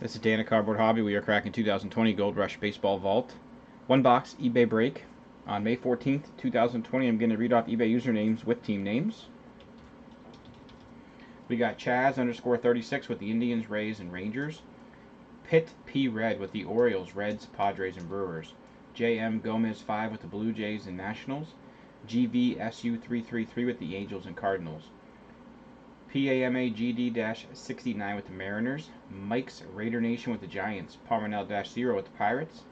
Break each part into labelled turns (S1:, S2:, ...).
S1: This is Dan at Cardboard Hobby. We are cracking 2020 Gold Rush Baseball Vault. One box eBay break on May 14th, 2020. I'm going to read off eBay usernames with team names. We got Chaz_36 with the Indians, Rays, and Rangers. Pitt P. Red with the Orioles, Reds, Padres, and Brewers. J.M. Gomez 5 with the Blue Jays and Nationals. GVSU333 with the Angels and Cardinals. PAMAGD-69 with the Mariners. Mike's Raider Nation with the Giants. Parmanel-0 with the Pirates.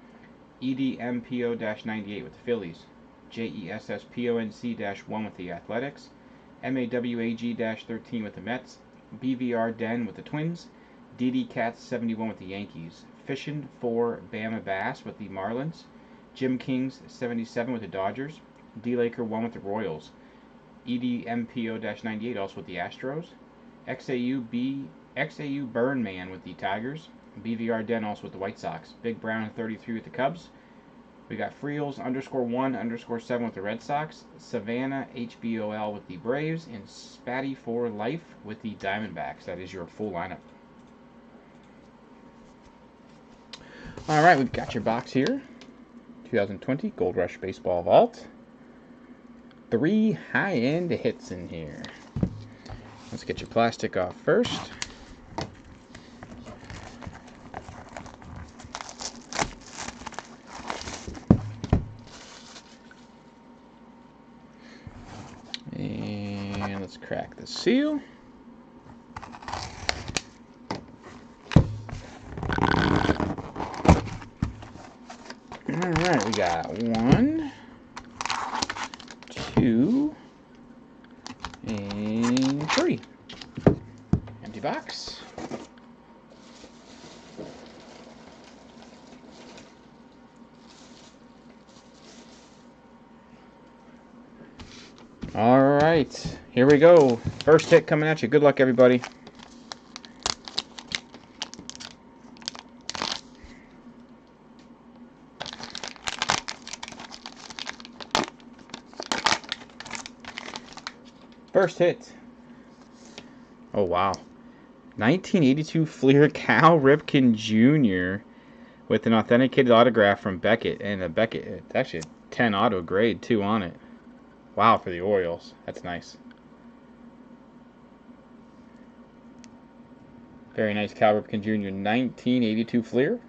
S1: EDMPO-98 with the Phillies. JESSPONC-1 with the Athletics. MAWAG-13 with the Mets. BVR Den with the Twins. DD Cats 71 with the Yankees. Fishin' 4 Bama Bass with the Marlins. Jim Kings 77 with the Dodgers. D Laker 1 with the Royals. EDMPO-98 also with the Astros. XAU Burnman with the Tigers. BVR Den also with the White Sox. Big Brown 33 with the Cubs. We got Freels_1_7 with the Red Sox. Savannah HBOL with the Braves. And Spatty for Life with the Diamondbacks. That is your full lineup. Alright, we've got your box here. 2020 Gold Rush Baseball Vault. 3 high-end hits in here. Let's get your plastic off first. And let's crack the seal. Alright, we got 1, 2, and 3. Empty box. Alright, here we go. First hit coming at you. Good luck, everybody. First hit. Oh, wow. 1982 Fleer Cal Ripken Jr. with an authenticated autograph from Beckett. And it's actually a 10 auto grade, too, on it. Wow, for the Orioles. That's nice. Very nice Cal Ripken Jr. 1982 Fleer.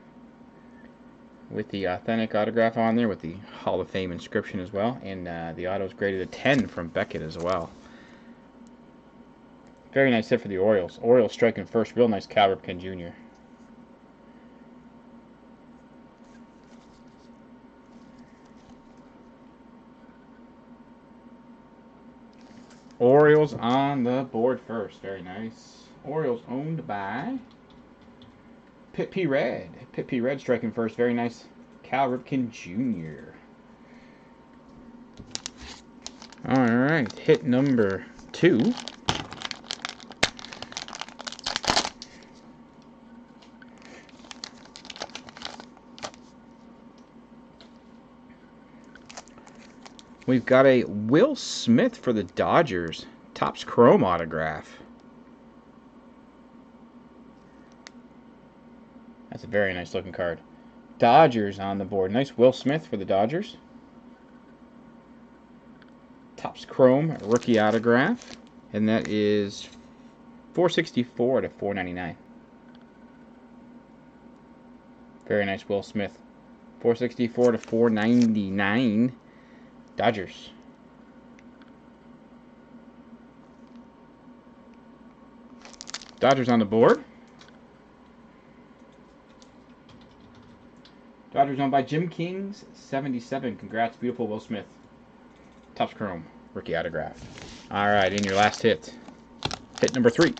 S1: With the authentic autograph on there with the Hall of Fame inscription as well. And the auto's graded a 10 from Beckett as well. Very nice hit for the Orioles. Orioles striking first. Real nice Cal Ripken Jr. Orioles on the board first. Very nice. Orioles owned by Pitt P. Red. Pitt P. Red striking first. Very nice Cal Ripken Jr. Alright, hit number 2. We've got a Will Smith for the Dodgers. Topps Chrome autograph. That's a very nice looking card. Dodgers on the board. Nice Will Smith for the Dodgers. Topps Chrome rookie autograph. And that is 464 to 499. Very nice Will Smith. 464 to 499. Dodgers. Dodgers on the board. Dodgers owned by Jim Kings 77. Congrats, beautiful Will Smith. Topps Chrome rookie autograph. Alright, in your last hit. Hit number 3.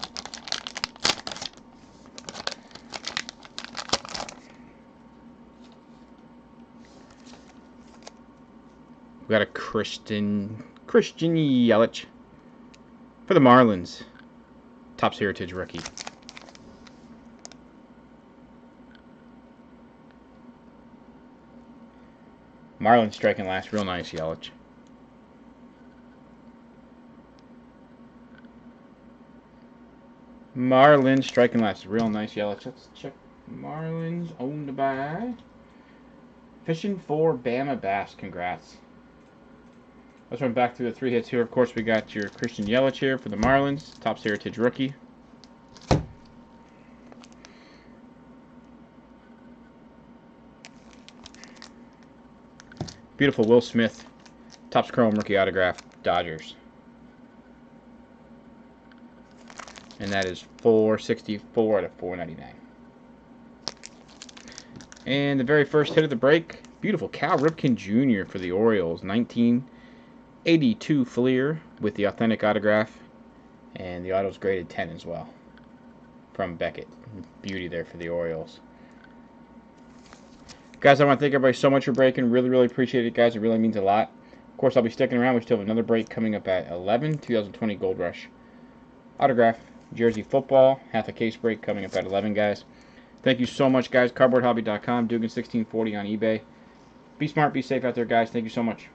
S1: We got a Christian Yelich for the Marlins. Topps Heritage rookie. Marlins striking last. Real nice Yelich. Marlins striking last. Real nice Yelich. Let's check Marlins owned by Fishing for Bama Bass. Congrats. Let's run back through the 3 hits here. Of course, we got your Christian Yelich here for the Marlins. Topps Heritage rookie. Beautiful Will Smith. Topps Chrome rookie autograph. Dodgers. And that is 464 out of 499. And the very first hit of the break, beautiful Cal Ripken Jr. for the Orioles. 1982 Fleer with the authentic autograph. And the auto's graded 10 as well. From Beckett. Beauty there for the Orioles. Guys, I want to thank everybody so much for breaking. Really, really appreciate it, guys. It really means a lot. Of course, I'll be sticking around. We still have another break coming up at 11. 2020 Gold Rush autograph. Jersey football. Half a case break coming up at 11, guys. Thank you so much, guys. CardboardHobby.com. Dugan1640 on eBay. Be smart, be safe out there, guys. Thank you so much.